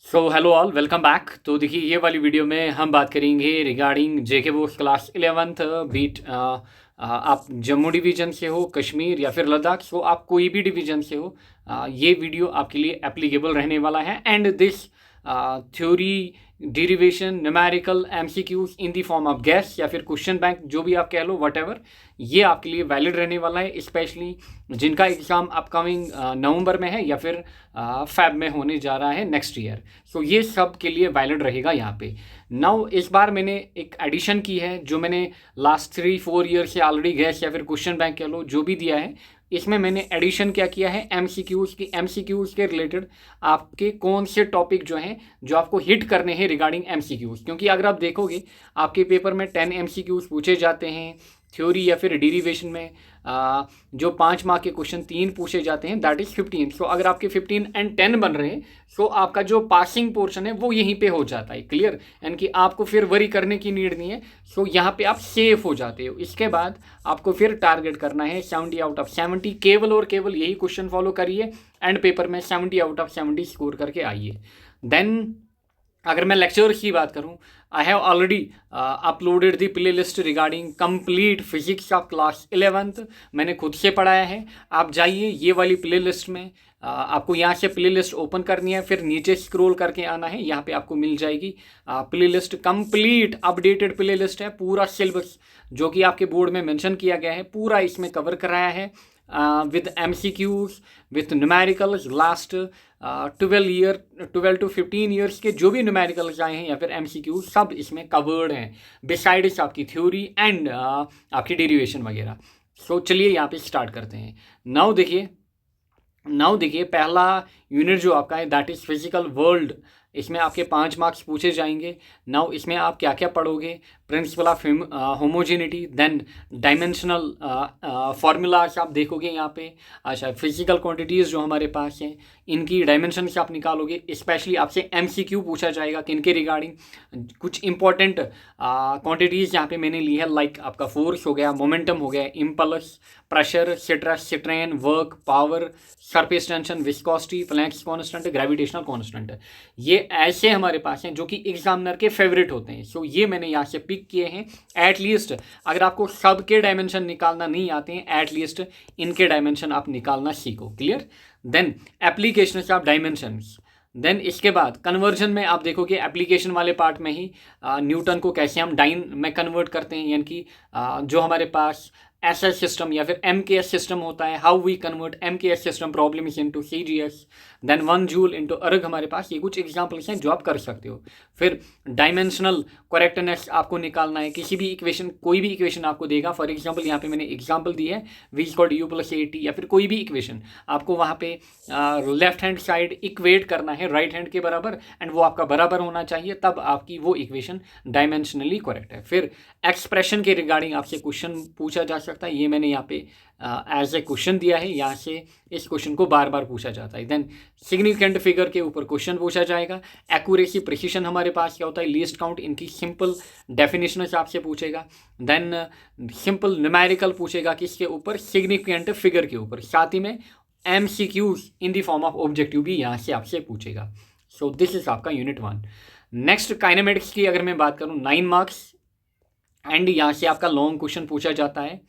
So hello all, welcome back. तो देखिए, ये वाली वीडियो में हम बात करेंगे रिगार्डिंग जेके बोर्ड क्लास 11th बीट। आप जम्मू डिवीज़न से हो, कश्मीर या फिर लद्दाख, सो आप कोई भी डिवीज़न से हो, ये वीडियो आपके लिए एप्लीकेबल रहने वाला है। And this theory, derivation, numerical, MCQs in the form of gas या फिर क्वेश्चन बैंक, जो भी आप कह लो, वट एवर, ये आपके लिए वैलिड रहने वाला है, स्पेशली जिनका एग्ज़ाम अपकमिंग नवंबर में है या फिर फैब में होने जा रहा है नेक्स्ट ईयर। सो ये सब के लिए वैलिड रहेगा यहाँ पे। नाउ इस बार मैंने एक एडिशन की है, जो मैंने लास्ट 3-4 ईयर से ऑलरेडी गैस या फिर क्वेश्चन बैंक कह लो, जो भी दिया है, इसमें मैंने एडिशन क्या किया है, एमसीक्यूज़ के रिलेटेड आपके कौन से टॉपिक जो हैं जो आपको हिट करने हैं रिगार्डिंग एमसीक्यूज़। क्योंकि अगर आप देखोगे, आपके पेपर में 10 एमसीक्यूज़ पूछे जाते हैं थ्योरी या फिर डेरिवेशन में। जो 5 मार्क के क्वेश्चन 3 पूछे जाते हैं, दैट इज़ 15। सो अगर आपके 15 एंड 10 बन रहे हैं, सो आपका जो पासिंग पोर्शन है वो यहीं पे हो जाता है क्लियर, यानी कि आपको फिर वरी करने की नीड नहीं है। सो यहाँ पे आप सेफ हो जाते हो। इसके बाद आपको फिर टारगेट करना है 70 आउट ऑफ 70, केवल और केवल यही क्वेश्चन फॉलो करिए एंड पेपर में 70 आउट ऑफ 70 स्कोर करके आइए। देन अगर मैं लेक्चर्स की बात करूं, I have already uploaded the play list regarding complete physics of class 11th। मैंने खुद से पढ़ाया है। आप जाइए ये वाली प्ले लिस्ट में, आपको यहाँ से प्ले लिस्ट ओपन करनी है, फिर नीचे स्क्रॉल करके आना है, यहाँ पे आपको मिल जाएगी play list. Complete updated play list है, पूरा सिलेबस जो कि आपके बोर्ड में मेंशन किया गया है पूरा इसमें कवर कराया है, with MCQs, with numericals last 12 to 15 years के जो भी न्यूमेरिकल्स आए हैं या फिर MCQs, सब इसमें कवर्ड हैं, बिसाइड्स आपकी थ्योरी एंड आपकी डेरिवेशन वगैरह। सो चलिए यहाँ पे स्टार्ट करते हैं। नाउ देखिए पहला यूनिट जो आपका है, दैट इज़ फिजिकल वर्ल्ड। इसमें आपके 5 मार्क्स पूछे जाएंगे। नाउ इसमें आप क्या क्या पढ़ोगे, principle of homogeneity, then dimensional formulas आप देखोगे यहाँ पे। अच्छा, फिजिकल क्वांटिटीज़ जो हमारे पास हैं, इनकी डायमेंशन से आप निकालोगे। स्पेशली आपसे एमसीक्यू पूछा जाएगा किनके रिगार्डिंग, कुछ इंपॉर्टेंट क्वांटिटीज़ यहाँ पे मैंने ली है, लाइक आपका फोर्स हो गया, मोमेंटम हो गया, impulse, pressure, stress, strain, work, power, surface tension, viscosity, Planck's constant, gravitational constant. ये ऐसे हमारे पास हैं जो कि एग्जामिनर के फेवरेट होते हैं। सो ये मैंने यहाँ से पिक किए हैं। एटलीस्ट अगर आपको सबके डायमेंशन निकालना नहीं आते हैं, एटलीस्ट इनके डायमेंशन आप निकालना सीखो, clear. Then application of dimensions. Then इसके बाद कन्वर्जन में आप देखोगे, एप्लीकेशन वाले पार्ट में ही न्यूटन को कैसे हम डाइन में कन्वर्ट करते हैं, यानी कि जो हमारे पास एसएस सिस्टम या फिर एमकेएस सिस्टम होता है, how we convert MKS system problem into CGS, then 1 joule into erg. हमारे पास ये कुछ एग्जांपल्स हैं जो आप कर सकते हो। फिर डायमेंशनल करेक्टनेस आपको निकालना है। किसी भी इक्वेशन, कोई भी इक्वेशन आपको देगा, फॉर एग्जांपल यहाँ पे मैंने एग्जांपल दी है v equal to u plus AT, या फिर कोई भी इक्वेशन आपको वहाँ पे लेफ्ट हैंड साइड इक्वेट करना है राइट हैंड के बराबर, एंड वो आपका बराबर होना चाहिए, तब आपकी वो इक्वेशन डायमेंशनली करेक्ट है। फिर एक्सप्रेशन के रिगार्डिंग आपसे क्वेश्चन पूछा जा सकता है, ये मैंने यहाँ पे एज ए क्वेश्चन दिया है, यहाँ से इस क्वेश्चन को बार बार पूछा जाता है। देन सिग्निफिकेंट फिगर के ऊपर क्वेश्चन पूछा जाएगा। एक्यूरेसी, प्रिसिशन हमारे पास क्या होता है, लीस्ट काउंट, इनकी सिंपल डेफिनेशन आपसे पूछेगा। देन सिंपल न्यूमेरिकल पूछेगा किसके ऊपर, सिग्निफिकेंट फिगर के ऊपर। साथ ही में MCQs in the form of objective भी यहाँ से आपसे पूछेगा। सो दिस इज आपका यूनिट 1। नेक्स्ट काइनेमेटिक्स की अगर मैं बात करूँ, 9 मार्क्स, एंड यहाँ से आपका लॉन्ग क्वेश्चन पूछा जाता है।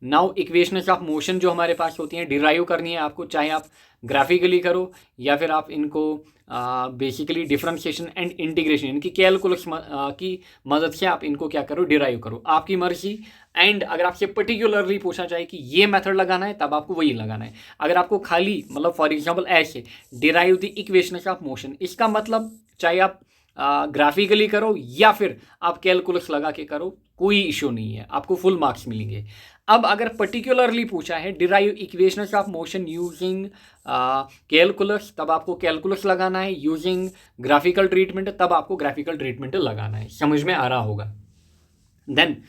नाउ इक्वेशंस ऑफ मोशन जो हमारे पास होती हैं, डिराइव करनी है आपको, चाहे आप ग्राफिकली करो या फिर आप इनको बेसिकली डिफरेंशिएशन एंड इंटीग्रेशन, इनकी कैलकुलस की मदद से आप इनको क्या करो, डिराइव करो, आपकी मर्जी। एंड अगर आपसे पर्टिकुलरली पूछा जाए कि ये मेथड लगाना है, तब आपको वही लगाना है। अगर आपको खाली मतलब फॉर एग्जांपल ऐसे derive the equations of motion, इसका मतलब चाहे आप ग्राफिकली करो या फिर आप कैलकुलस लगा के करो, कोई इशू नहीं है, आपको फुल मार्क्स मिलेंगे। अब अगर पर्टिकुलरली पूछा है derive equations of motion using calculus, तब आपको कैलकुलस लगाना है। यूजिंग ग्राफिकल ट्रीटमेंट, तब आपको ग्राफिकल ट्रीटमेंट लगाना है। समझ में आ रहा होगा। देन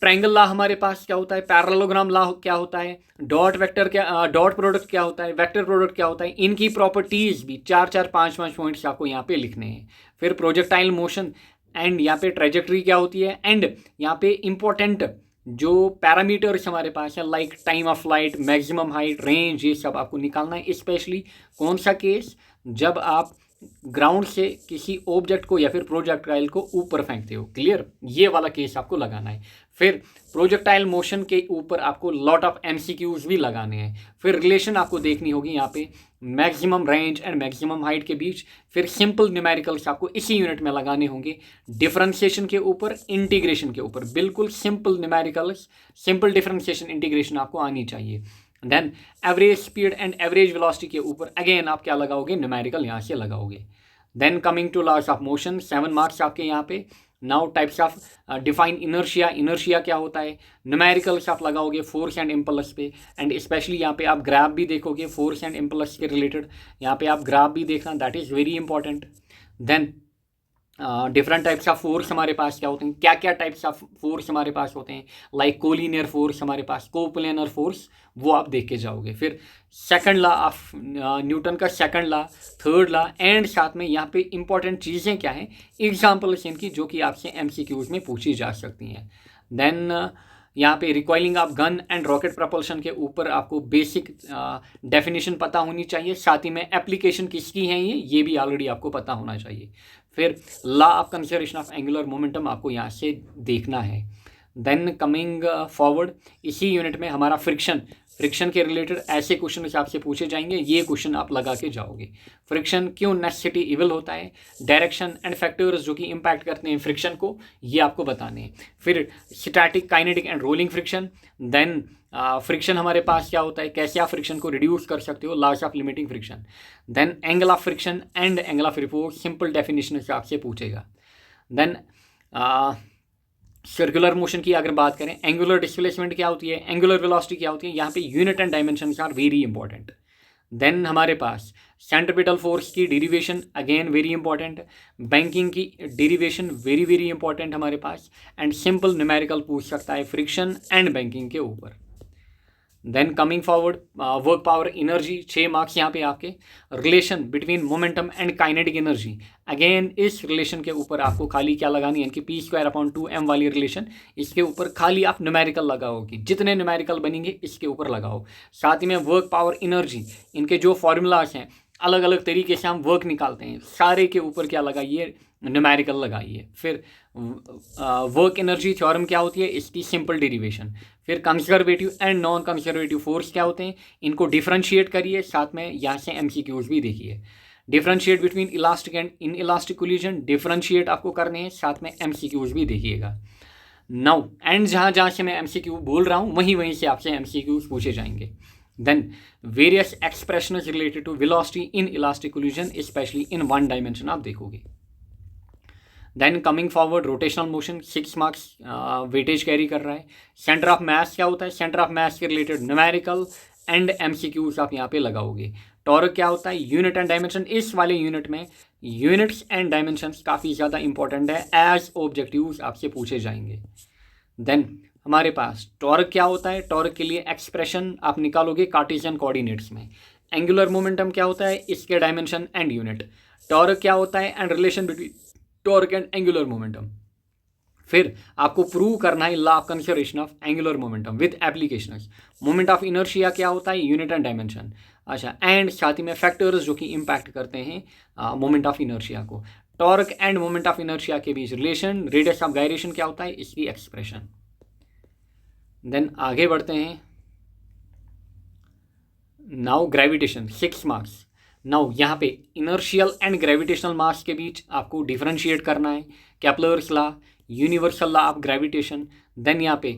ट्रायंगल लॉ हमारे पास क्या होता है, पैरेललोग्राम लॉ क्या होता है, डॉट वेक्टर क्या, डॉट प्रोडक्ट क्या होता है, वेक्टर प्रोडक्ट क्या होता है, इनकी प्रॉपर्टीज़ भी 4-4, 5-5 पॉइंट्स आपको यहाँ पे लिखने हैं। फिर प्रोजेक्टाइल मोशन, एंड यहाँ पे ट्रेजेक्ट्री क्या होती है, एंड यहाँ पे इंपॉर्टेंट जो पैरामीटर्स हमारे पास है, like time of flight, maximum height, range, ये सब आपको निकालना है। स्पेशली कौन सा केस, जब आप ग्राउंड से किसी ऑब्जेक्ट को या फिर प्रोजेक्टाइल को ऊपर फेंकते हो, क्लियर, ये वाला केस आपको लगाना है। फिर प्रोजेक्टाइल मोशन के ऊपर आपको लॉट ऑफ एमसीक्यूज भी लगाने हैं। फिर रिलेशन आपको देखनी होगी यहाँ पे maximum range and maximum height के बीच। फिर सिंपल न्यूमेरिकल्स आपको इसी यूनिट में लगाने होंगे, डिफरेंशिएशन के ऊपर, इंटीग्रेशन के ऊपर, बिल्कुल simple numericals, simple differentiation, integration आपको आनी चाहिए। Then average speed and average velocity के ऊपर अगेन आप क्या लगाओगे, न्यूमेरिकल यहाँ से लगाओगे। Then coming to laws of motion, 7 marks आपके यहाँ पे। Now types of define inertia, inertia क्या होता है, न्यूमेरिकल्स आप लगाओगे फोर्स एंड इम्पल्स पे, एंड स्पेशली यहाँ पे आप ग्राफ भी देखोगे फोर्स एंड इम्पल्स के रिलेटेड, यहाँ पे आप ग्राफ भी देखना, that is very important. Then different types of force हमारे पास क्या होते हैं, क्या क्या टाइप्स ऑफ फोर्स हमारे पास होते हैं, लाइक कोलिनियर फोर्स हमारे पास, कोप्लेनर फोर्स, वो आप देख के जाओगे। फिर सेकंड लॉ ऑफ न्यूटन का second law, third law, and साथ में यहाँ पे इंपॉर्टेंट चीज़ें क्या हैं, एग्जाम्पल्स इनकी जो कि आपसे एमसीक्यूज में पूछी जा सकती हैं। देन यहाँ पे recoiling of gun and rocket propulsion के ऊपर आपको बेसिक डेफिनेशन पता होनी चाहिए, साथ ही में एप्लीकेशन किसकी हैं ये भी ऑलरेडी आपको पता होना चाहिए। फिर law of conservation of angular momentum आपको यहाँ से देखना है। देन कमिंग फॉरवर्ड, इसी यूनिट में हमारा फ्रिक्शन के रिलेटेड ऐसे क्वेश्चन आपसे पूछे जाएंगे, ये क्वेश्चन आप लगा के जाओगे। फ्रिक्शन क्यों नेसेसिटी इविल होता है, डायरेक्शन एंड फैक्टर्स जो कि इम्पैक्ट करते हैं फ्रिक्शन को, ये आपको बताने हैं। फिर static, kinetic and rolling friction. Then friction हमारे पास क्या होता है, कैसे आप फ्रिक्शन को रिड्यूस कर सकते हो, laws of limiting friction. Then angle of friction and angle of repose, simple definition से आपसे पूछेगा। देन सर्कुलर मोशन की अगर बात करें, एंगुलर डिस्प्लेसमेंट क्या होती है, एंगुलर वेलोसिटी क्या होती है, यहाँ पे unit and dimension are very important. Then हमारे पास सेंट्रीपिटल फोर्स की derivation again very important, banking की डेरिवेशन वेरी वेरी इंपॉर्टेंट हमारे पास, एंड सिंपल न्यूमेरिकल पूछ सकता है फ्रिक्शन एंड बैंकिंग के ऊपर। Then coming forward, work power energy, 6 marks यहाँ पे आपके। Relation between momentum and kinetic energy, again इस रिलेशन के ऊपर आपको खाली क्या लगानी है, इनकी p²/2m वाली रिलेशन, इसके ऊपर खाली आप न्यूमेरिकल लगाओगे, जितने न्यूमेरिकल बनेंगे इसके ऊपर लगाओ। साथ ही में वर्क पावर एनर्जी, इनके जो फॉर्मूलाज हैं, अलग अलग तरीके से हम वर्क निकालते हैं, सारे के ऊपर क्या लगाइए, न्यूमेरिकल लगाइए। फिर वर्क एनर्जी थ्योरम क्या होती है, इसकी सिंपल डेरिवेशन। फिर conservative and non conservative force क्या होते हैं, इनको डिफ्रेंशिएट करिए, साथ में यहाँ से एमसीक्यूज भी देखिए। Differentiate between elastic and in elastic collision, differentiate आपको करने हैं, साथ में एमसीक्यूज भी देखिएगा। नाउ एंड जहाँ जहाँ से मैं एमसीक्यू बोल रहा हूँ वहीं से आपसे एमसीक्यूज पूछे जाएंगे। Then various expression related to velocity in elastic collision, specially in 1 dimension आप देखोगे। Then coming forward, rotational motion, 6 marks weightage carry कर रहा है। सेंटर ऑफ मास क्या होता है, सेंटर ऑफ मास के रिलेटेड न्यूमेरिकल एंड एमसीक्यूज आप यहाँ पे लगाओगे। टॉर्क क्या होता है, यूनिट एंड डायमेंशन, इस वाले यूनिट में यूनिट्स एंड डायमेंशंस काफ़ी ज़्यादा इंपॉर्टेंट है, एज ऑब्जेक्टिव्स आपसे पूछे जाएंगे। देन हमारे पास टॉर्क क्या होता है, टॉर्क के लिए एक्सप्रेशन आप निकालोगे कार्टेशियन कोऑर्डिनेट्स में। एंगुलर मोमेंटम क्या होता है, इसके डायमेंशन एंड यूनिट। टॉर्क क्या होता है and relation between torque and angular momentum. फिर आपको प्रूव करना है law of conservation of angular momentum with applications. Moment of inertia क्या होता है, यूनिट एंड डायमेंशन। अच्छा, एंड साथ ही में फैक्टर्स जो कि इम्पैक्ट करते हैं मोमेंट ऑफ इनर्शिया को। Torque end moment of inertia के बीच रिलेशन, रेडियस ऑफ गायरेशन क्या होता है, इसकी एक्सप्रेशन। देन आगे बढ़ते हैं। Now gravitation, 6 marks. नाउ यहाँ पे इनर्शियल एंड ग्रेविटेशनल मास के बीच आपको डिफरेंशिएट करना है, Kepler's law, universal law of gravitation. Then यहाँ पे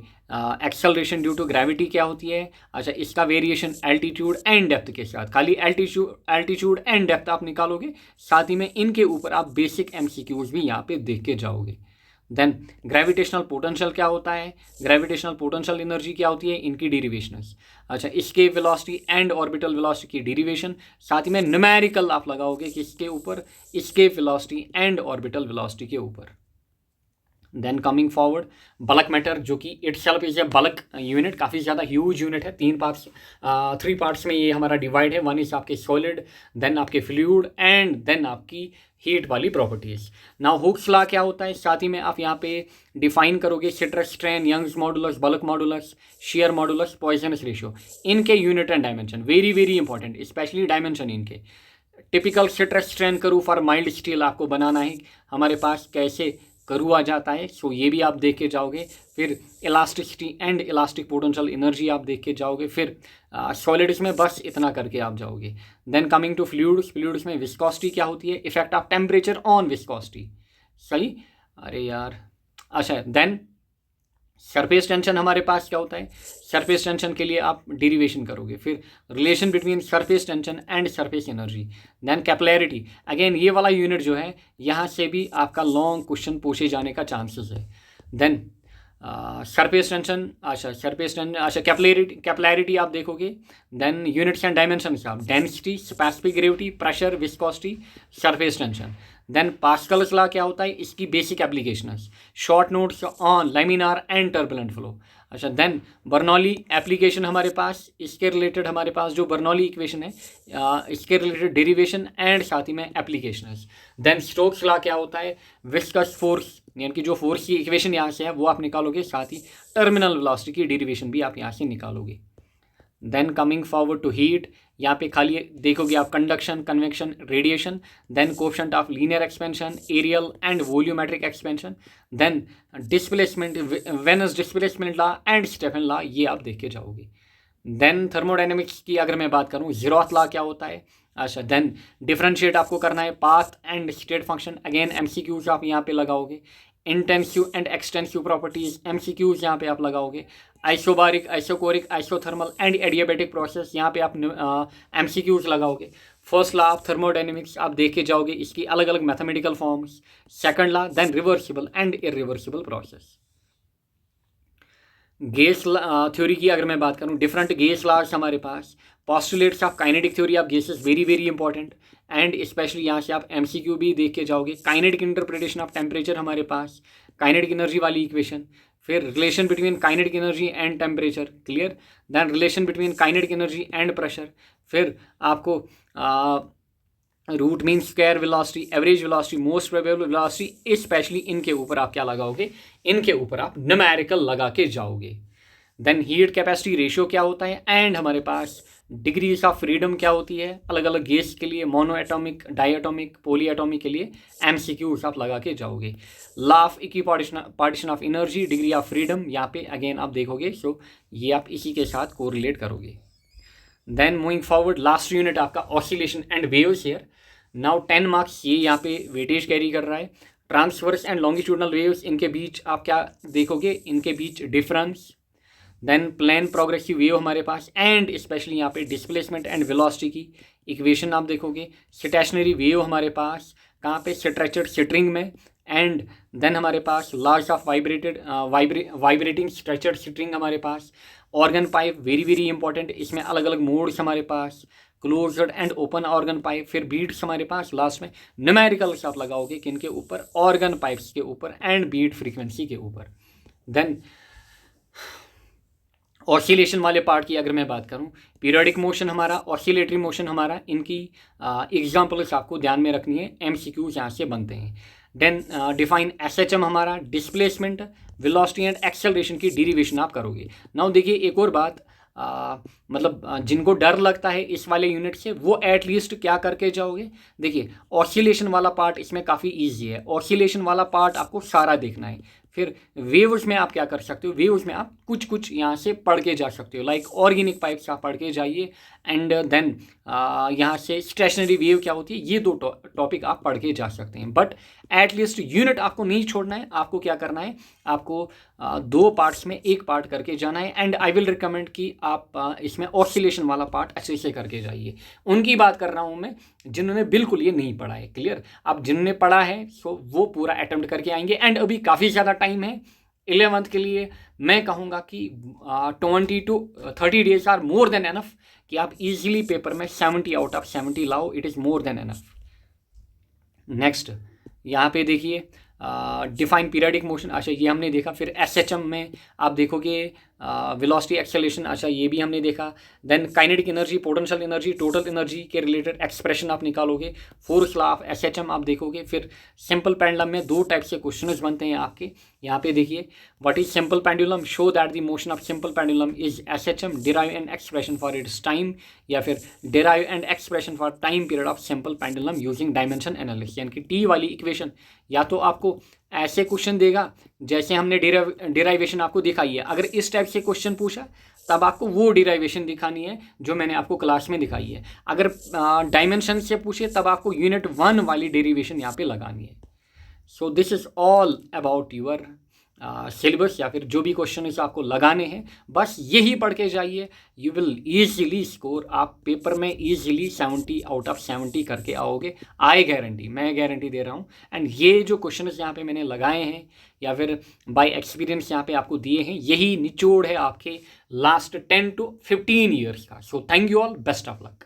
एक्सेलरेशन ड्यू टू ग्रेविटी क्या होती है, अच्छा इसका वेरिएशन एल्टीट्यूड एंड डेप्थ के साथ, खाली एल्टीट्यूड एंड डेप्थ आप निकालोगे, साथ ही में इनके ऊपर आप बेसिक एमसीक्यूज भी यहाँ पे देख के जाओगे। देन ग्रेविटेशनल पोटेंशियल क्या होता है, ग्रेविटेशनल पोटेंशियल एनर्जी क्या होती है, इनकी डेरिवेशंस। अच्छा, इसके वेलोसिटी एंड ऑर्बिटल वेलोसिटी की डेरिवेशन, साथ ही में न्यूमेरिकल आप लगाओगे किसके ऊपर, इसके वेलोसिटी एंड ऑर्बिटल वेलोसिटी के ऊपर। Then coming forward, bulk matter जो कि itself is a bulk unit, काफ़ी ज़्यादा ह्यूज यूनिट है, 3 पार्ट्स में ये हमारा डिवाइड है। 1 इज आपके सॉलिड, देन आपके फ्लूइड एंड देन आपकी हीट वाली प्रॉपर्टीज। नाउ हुक्स लॉ क्या होता है, साथ ही में आप यहाँ पे डिफाइन करोगे stress strain, Young's modulus, bulk modulus, shear modulus, Poisson's ratio, इनके unit and dimension very very important, specially dimension इनके। Typical stress strain curve for mild steel आपको बनाना है हमारे पास, कैसे करू आ जाता है, सो ये भी आप देख के जाओगे। फिर elasticity and elastic potential energy आप देख के जाओगे। फिर सॉलिड्स में बस इतना करके आप जाओगे। Then coming to fluids, fluids में विस्कोसिटी क्या होती है, effect of temperature on viscosity. सही, अरे यार, अच्छा। देन सरफेस टेंशन हमारे पास क्या होता है, सरफेस टेंशन के लिए आप डेरिवेशन करोगे। फिर relation between surface tension and surface energy. Then capillarity, again ये वाला यूनिट जो है यहाँ से भी आपका लॉन्ग क्वेश्चन पूछे जाने का चांसेस है। देन सरफेस टेंशन, अच्छा सरफेस टेंशन, अच्छा कैपिलैरिटी आप देखोगे। देन यूनिट्स एंड डायमेंशंस आप density, specific gravity, pressure, viscosity, surface tension. Then Pascal's law क्या होता है, इसकी basic application, short notes on laminar and turbulent flow. अच्छा, देन बर्नौली एप्लीकेशन हमारे पास, इसके रिलेटेड हमारे पास जो बर्नौली इक्वेशन है इसके रिलेटेड डेरिवेशन एंड साथ ही में एप्लीकेशन। देन स्टोक्स लॉ क्या होता है, विस्कस फोर्स, यानी कि जो फोर्स की इक्वेशन यहाँ से है वो आप निकालोगे, साथ ही टर्मिनल वेलोसिटी की डेरिवेशन भी आप यहाँ से निकालोगे। Then coming forward to heat, यहाँ पे खाली देखोगे आप conduction, convection, radiation. Then coefficient of linear expansion, areal and volumetric expansion. Then displacement, Wien's displacement law and Stefan law, ये आप देख के जाओगे। देन थर्मोडायनेमिक्स की अगर मैं बात करूँ, ज़ीरोथ लॉ क्या होता है। अच्छा, देन डिफरेंशिएट आपको करना है path and state function, again MCQs आप यहाँ पे लगाओगे। Intensive and extensive properties, MCQs यहाँ पे आप लगाओगे। Isobaric, isochoric, isothermal and adiabatic process, यहाँ पे आप एमसीक्यूज लगाओगे। फर्स्ट लॉ ऑफ थर्मोडायनेमिक्स आप देख के जाओगे, इसकी अलग अलग mathematical forms. Second law, then reversible and irreversible process. Gas theory की अगर मैं बात करूँ, डिफरेंट गैस लॉज हमारे पास। Postulates of kinetic theory of gases, very very important, and specially यहाँ से आप एमसीक्यू भी देख के जाओगे। काइनेटिक इंटरप्रिटेशन ऑफ टेम्परेचर हमारे पास, काइनेटिक एनर्जी वाली इक्वेशन। फिर relation between kinetic energy and temperature, clear. Then relation between kinetic energy and pressure. फिर आपको root mean square velocity, average velocity, most probable velocity, specially इनके ऊपर आप क्या लगाओगे, इनके ऊपर आप न्यूमेरिकल लगा के जाओगे। देन हीट कैपेसिटी रेशियो क्या होता है, एंड हमारे पास डिग्रीज ऑफ फ्रीडम क्या होती है अलग अलग गैस के लिए, monoatomic, diatomic, polyatomic के लिए एमसीक्यूज आप लगा के जाओगे। Law of equipartition of energy, degree of freedom, यहाँ पे अगेन आप देखोगे, सो ये आप इसी के साथ कोरिलेट करोगे। Then moving forward, last unit आपका oscillation and waves here. Now 10 marks ये यहाँ पे वेटेज कैरी कर रहा है। ट्रांसवर्स एंड लॉन्गिट्यूडनल वेव्स, इनके बीच आप क्या देखोगे, इनके बीच difference. Then plane progressive wave हमारे पास, एंड स्पेशली यहाँ पे डिस्प्लेसमेंट एंड वेलोसिटी की इक्वेशन आप देखोगे। स्टेशनरी वेव हमारे पास कहाँ पे, स्ट्रेचर्ड स्ट्रिंग में। एंड देन हमारे पास laws of vibrating stretched string हमारे पास। Organ pipe, very very important, इसमें अलग अलग मोड्स हमारे पास, closed end open organ pipe. फिर बीट्स हमारे पास, लास्ट में न्यूमेरिकल्स आप लगाओगे किनके ऊपर, ऑर्गन पाइप्स के ऊपर एंड बीट फ्रीक्वेंसी के ऊपर। देन ऑसिलेशन वाले पार्ट की अगर मैं बात करूं, पीरियोडिक मोशन हमारा, ऑसिलेटरी मोशन हमारा, इनकी एग्जांपल्स आपको ध्यान में रखनी है, एमसीक्यूज यहाँ से बनते हैं। देन डिफाइन एसएचएम हमारा, डिस्प्लेसमेंट, वेलोसिटी एंड एक्सेलरेशन की डेरिवेशन आप करोगे। नाउ देखिए एक और बात, मतलब जिनको डर लगता है इस वाले यूनिट से, वो एटलीस्ट क्या करके जाओगे, देखिए ऑसिलेशन वाला पार्ट इसमें काफ़ी इजी है, ऑसिलेशन वाला पार्ट आपको सारा देखना है। फिर वेव्स में आप क्या कर सकते हो, वेव्स में आप कुछ कुछ यहाँ से पढ़ के जा सकते हो, लाइक ऑर्गेनिक पाइप्स आप पढ़ के जाइए। एंड देन यहाँ से स्टेशनरी वेव क्या होती है, ये दो टॉपिक आप पढ़ के जा सकते हैं। बट एटलीस्ट यूनिट आपको नहीं छोड़ना है, आपको क्या करना है, आपको दो पार्ट्स में एक पार्ट करके जाना है। एंड आई विल रिकमेंड कि आप इसमें ऑसिलेशन वाला पार्ट अच्छे से करके जाइए। उनकी बात कर रहा हूँ मैं जिन्होंने बिल्कुल ये नहीं पढ़ा है, क्लियर। आप जिन्होंने पढ़ा है सो वो पूरा अटेम्प्ट करके आएंगे। एंड अभी काफ़ी ज़्यादा टाइम है 11th के लिए, मैं कहूँगा कि 20 to 30 days are more than enough कि आप इजीली पेपर में 70 आउट ऑफ 70 लाओ, it is more than enough. Next यहाँ पे देखिए डिफाइन पीरियडिक मोशन, अच्छा ये हमने देखा। फिर एसएचएम में आप देखोगे वेलोसिटी, एक्सेलरेशन, अच्छा ये भी हमने देखा। Then kinetic energy, potential energy, total energy के रिलेटेड एक्सप्रेशन आप निकालोगे। फोर्स लॉ ऑफ एसएचएम आप देखोगे। फिर सिंपल पेंडुलम में दो टाइप से क्वेश्चंस बनते हैं आपके। यहाँ पे देखिए, what is simple pendulum, show that the motion of simple pendulum is SHM, derive an expression for its time, या फिर derive an expression for time period of simple pendulum using dimension analysis. यानी कि T वाली equation या तो आपको ऐसे question देगा जैसे हमने डिराइवेशन आपको दिखाई है। अगर इस टाइप से क्वेश्चन पूछा तब आपको वो डिराइवेशन दिखानी है जो मैंने आपको क्लास में दिखाई है। अगर डायमेंशन से पूछे तब आपको यूनिट 1 वाली डेरिवेशन यहाँ पे लगानी है। So this is all about your syllabus, या फिर जो भी क्वेश्चन आपको लगाने हैं बस यही पढ़ के जाइए। यू विल ईजिली स्कोर, आप पेपर में ईजिली 70 आउट ऑफ 70 करके आओगे। आई गारंटी, मैं गारंटी दे रहा हूँ। एंड ये जो क्वेश्चन यहाँ पे मैंने लगाए हैं या फिर बाय एक्सपीरियंस यहाँ पे आपको दिए हैं, यही निचोड़ है आपके लास्ट 10 to 15 ईयर्स का। So thank you all, best of luck.